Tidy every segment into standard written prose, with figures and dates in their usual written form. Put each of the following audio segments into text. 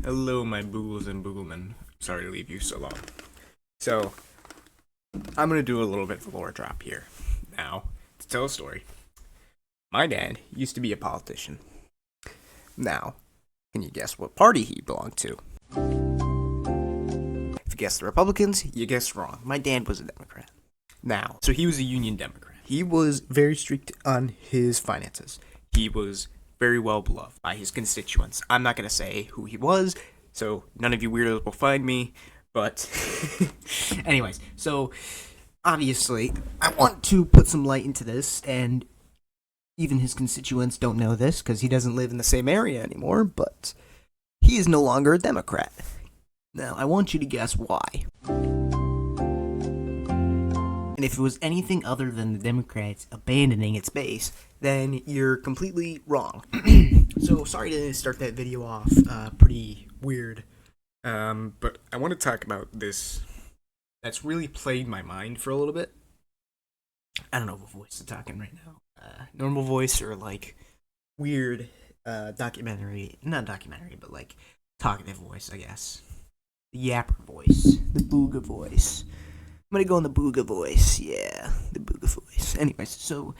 Hello, my boogles and booglemen. Sorry to leave you so long. So, I'm gonna do a little bit of a lore drop here. Now, to tell a story. My dad used to be a politician. Now, can you guess what party he belonged to? If you guessed the Republicans, you guessed wrong. My dad was a Democrat. Now, so he was a Union Democrat. He was very strict on his finances. He was very well beloved by his constituents. I'm not going to say who he was, so none of you weirdos will find me, but anyways, so obviously I want to put some light into this, and even his constituents don't know this because he doesn't live in the same area anymore, but he is no longer a Democrat. Now, I want you to guess why. And if it was anything other than the Democrats abandoning its base, then you're completely wrong. So, sorry to start that video off pretty weird. But I want to talk about this that's really played my mind for a little bit. I don't know what voice to talk in right now. Normal voice or like weird not documentary, but like talkative voice, I guess. The yapper voice. The booga voice. I'm gonna go in the booga voice. Yeah, the booga voice. Anyways, so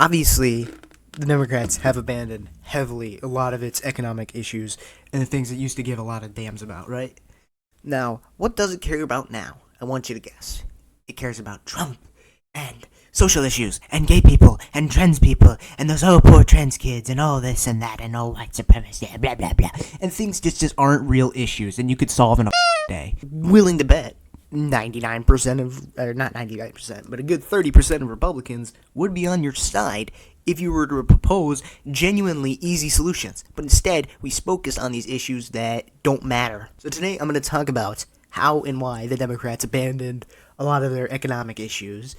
obviously the Democrats have abandoned heavily a lot of its economic issues and the things it used to give a lot of damns about, right? Now, what does it care about now? I want you to guess. It cares about Trump and social issues and gay people and trans people and those poor trans kids and all this and that and all white supremacy and blah blah blah. And things just aren't real issues and you could solve in a day. Willing to bet 99% of, or not 99%, but a good 30% of Republicans would be on your side if you were to propose genuinely easy solutions. But instead, we focus on these issues that don't matter. So today, I'm going to talk about how and why the Democrats abandoned a lot of their economic issues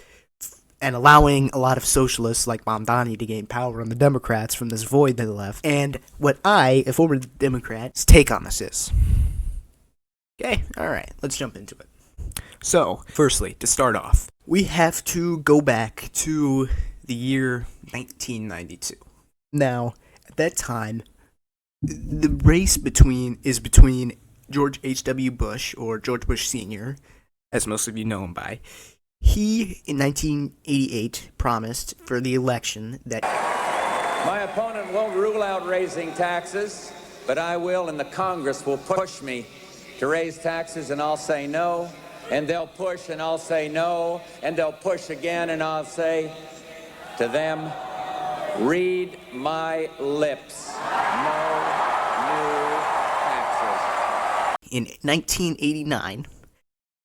and allowing a lot of socialists like Mamdani to gain power on the Democrats from this void they left, and what I, a former Democrat's take on this is. Okay, alright, let's jump into it. So, firstly, to start off, we have to go back to the year 1992. Now, at that time, the race is between George H.W. Bush, or George Bush Sr., as most of you know him by. He, in 1988, promised for the election that my opponent won't rule out raising taxes, but I will, and the Congress will push me to raise taxes, and I'll say no. And they'll push, and I'll say no, and they'll push again, and I'll say to them, read my lips. No new taxes. In 1989,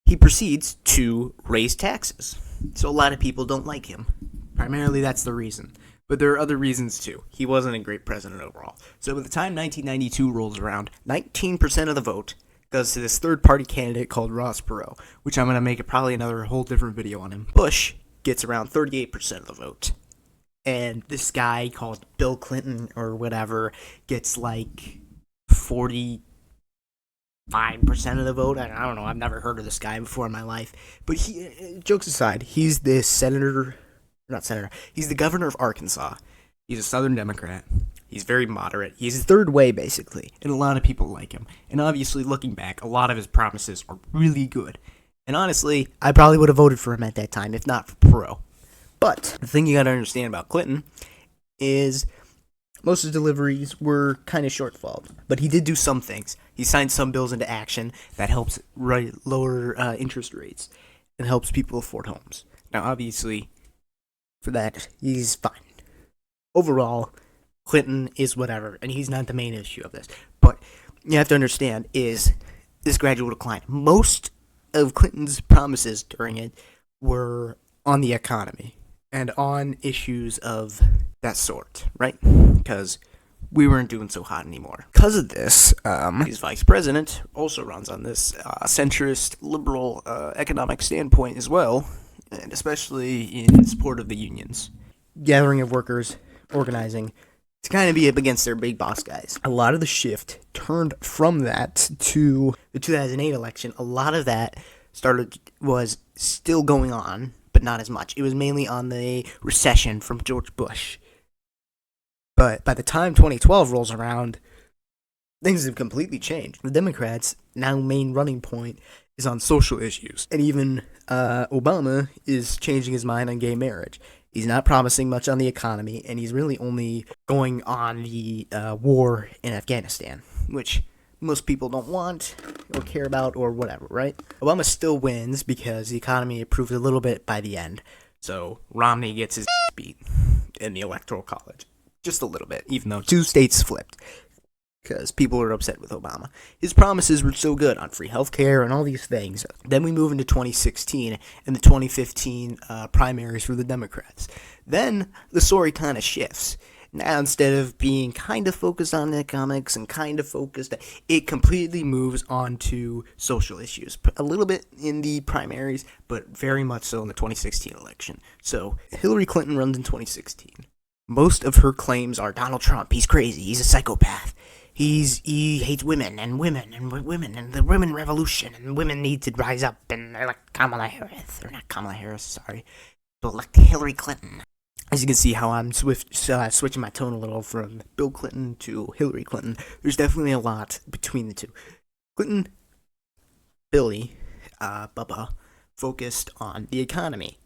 he proceeds to raise taxes. So a lot of people don't like him. Primarily, that's the reason. But there are other reasons, too. He wasn't a great president overall. So by the time 1992 rolls around, 19% of the vote goes to this third-party candidate called Ross Perot, which I'm going to make probably another whole different video on him. Bush gets around 38% of the vote. And this guy called Bill Clinton or whatever gets like 45% of the vote. I don't know. I've never heard of this guy before in my life. But he, jokes aside, he's the he's the governor of Arkansas. He's a Southern Democrat. He's very moderate. He's third way, basically, and a lot of people like him. And obviously, looking back, a lot of his promises are really good. And honestly, I probably would have voted for him at that time, if not for Perot. But the thing you gotta understand about Clinton is most of his deliveries were kind of shortfalled. But he did do some things. He signed some bills into action that helps lower interest rates and helps people afford homes. Now, obviously, for that, he's fine. Overall, Clinton is whatever, and he's not the main issue of this. But you have to understand is this gradual decline. Most of Clinton's promises during it were on the economy and on issues of that sort, right? Because we weren't doing so hot anymore. Because of this, his vice president also runs on this centrist, liberal economic standpoint as well, and especially in support of the unions. Gathering of workers, organizing, to kind of be up against their big boss guys. A lot of the shift turned from that to the 2008 election. A lot of that was still going on, but not as much. It was mainly on the recession from George Bush. But by the time 2012 rolls around, things have completely changed. The Democrats' now main running point is on social issues. And even Obama is changing his mind on gay marriage. He's not promising much on the economy, and he's really only going on the war in Afghanistan, which most people don't want or care about or whatever, right? Obama still wins because the economy improved a little bit by the end. So Romney gets his beat in the Electoral College. Just a little bit, even though 2 states flipped. Because people are upset with Obama. His promises were so good on free healthcare and all these things. Then we move into 2016 and the 2015 primaries for the Democrats. Then the story kind of shifts. Now, instead of being kind of focused on economics and kind of focused, it completely moves on to social issues. A little bit in the primaries, but very much so in the 2016 election. So, Hillary Clinton runs in 2016. Most of her claims are Donald Trump, he's crazy, he's a psychopath. He hates women and the women revolution, and women need to rise up and elect Kamala Harris, or not Kamala Harris, sorry, but elect Hillary Clinton. As you can see how I'm switching my tone a little from Bill Clinton to Hillary Clinton, there's definitely a lot between the two. Clinton, Billy, Bubba, focused on the economy,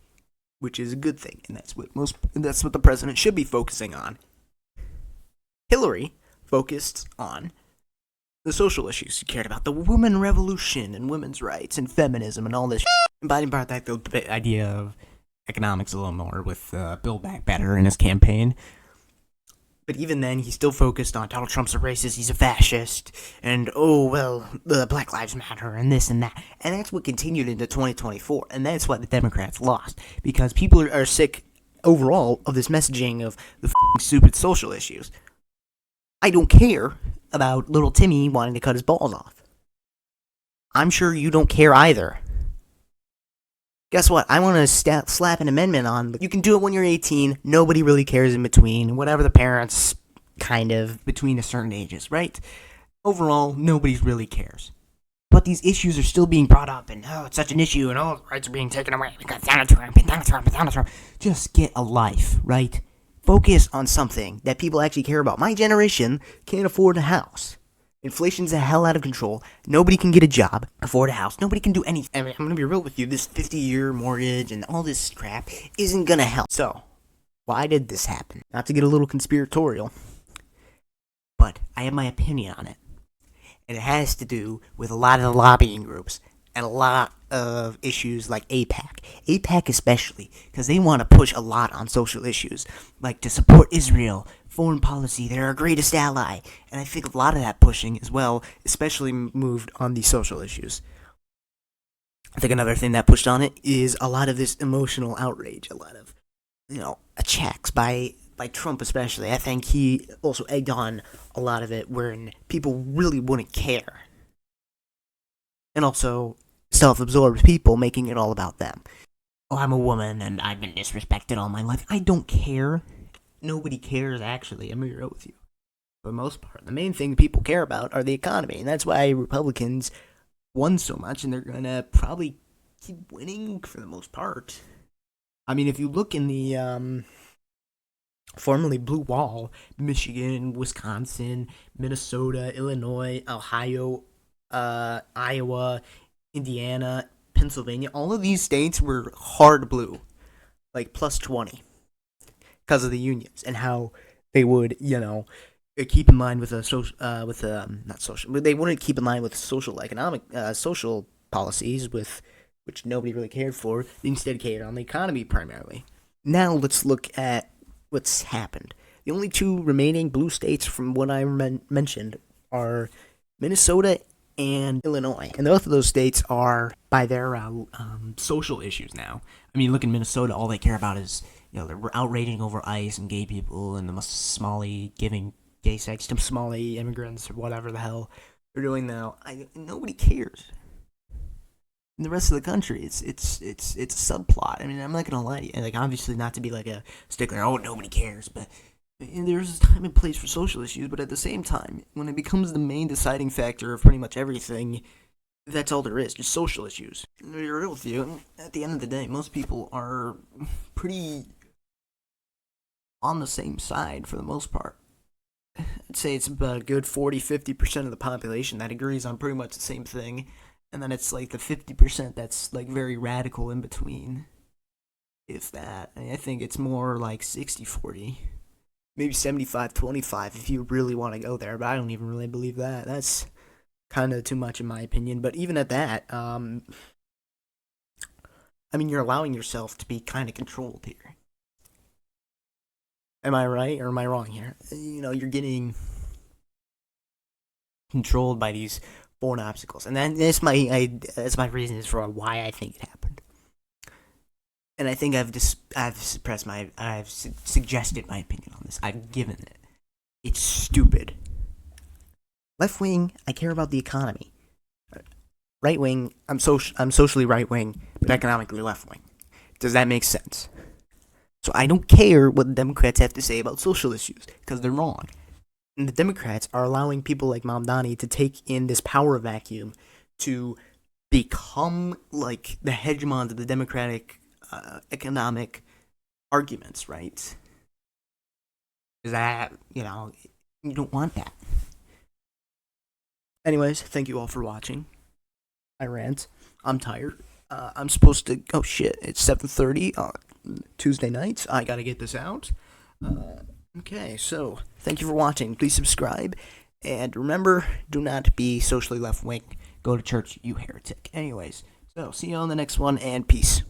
which is a good thing, and that's what the president should be focusing on. Hillary focused on the social issues. She cared about the women revolution and women's rights and feminism and all this. And Biden brought back the idea of economics a little more with Build Back Better in his campaign. But even then, he still focused on Donald Trump's a racist, he's a fascist, and the Black Lives Matter and this and that. And that's what continued into 2024, and that's why the Democrats lost. Because people are sick overall of this messaging of the stupid social issues. I don't care about little Timmy wanting to cut his balls off. I'm sure you don't care either. Guess what? I want to slap an amendment on. You can do it when you're 18. Nobody really cares in between. Whatever the parents, kind of, between a certain ages, right? Overall, nobody really cares. But these issues are still being brought up, and it's such an issue, and all the rights are being taken away because Donald Trump. Just get a life, right? Focus on something that people actually care about. My generation can't afford a house. Inflation's the hell out of control. Nobody can get a job, afford a house. Nobody can do anything. I mean, I'm gonna be real with you. This 50-year mortgage and all this crap isn't gonna help. So, why did this happen? Not to get a little conspiratorial, but I have my opinion on it. And it has to do with a lot of the lobbying groups and a lot of issues like AIPAC. AIPAC especially, because they want to push a lot on social issues, like to support Israel, foreign policy, they're our greatest ally. And I think a lot of that pushing as well, especially moved on the social issues. I think another thing that pushed on it is a lot of this emotional outrage, a lot of, attacks by Trump especially. I think he also egged on a lot of it wherein people really wouldn't care. And also self-absorbed people making it all about them. Oh, I'm a woman and I've been disrespected all my life. I don't care. Nobody cares, actually. I'm real with you. For the most part, the main thing people care about are the economy. And that's why Republicans won so much, and they're going to probably keep winning for the most part. I mean, if you look in the formerly Blue Wall, Michigan, Wisconsin, Minnesota, Illinois, Ohio, Iowa, Indiana, Pennsylvania, all of these states were hard blue, like plus 20, because of the unions and how they would, keep in line with they wouldn't keep in line with social policies with which nobody really cared for. They instead cared on the economy primarily. Now let's look at what's happened. The only two remaining blue states from what I mentioned are Minnesota and Illinois, and both of those states are by their social issues now. I mean, look in Minnesota, all they care about is they're outraging over ICE and gay people and the Somali giving gay sex to Somali immigrants or whatever the hell they're doing now. Nobody cares. In the rest of the country, it's a subplot. I mean, I'm not gonna lie to you. Like, obviously, not to be like a stickler. Oh, nobody cares, but there's a time and place for social issues, but at the same time, when it becomes the main deciding factor of pretty much everything, that's all there is, just social issues. To be real with you, at the end of the day, most people are pretty on the same side for the most part. I'd say it's about a good 40-50% of the population that agrees on pretty much the same thing. And then it's like the 50% that's like very radical in between. If that. I think it's more like 60-40. Maybe 75-25 if you really want to go there, but I don't even really believe that. That's kind of too much in my opinion. But even at that, I mean, you're allowing yourself to be kind of controlled here. Am I right or am I wrong here? You're getting controlled by these foreign obstacles, and then that's my reasons for why I think it happened. And I think I've suggested my opinion on this. I've given it. It's stupid. Left wing, I care about the economy. Right wing, I'm socially right wing, but economically left wing. Does that make sense? So I don't care what the Democrats have to say about social issues, because they're wrong. And the Democrats are allowing people like Mamdani to take in this power vacuum to become like the hegemons of the Democratic economic arguments, right? Is that, you don't want that. Anyways, thank you all for watching. I rant. I'm tired. I'm supposed to. Oh shit! It's 7:30 on Tuesday nights. I gotta get this out. Okay, so thank you for watching. Please subscribe, and remember, do not be socially left wing. Go to church, you heretic. Anyways, so see you on the next one, and peace.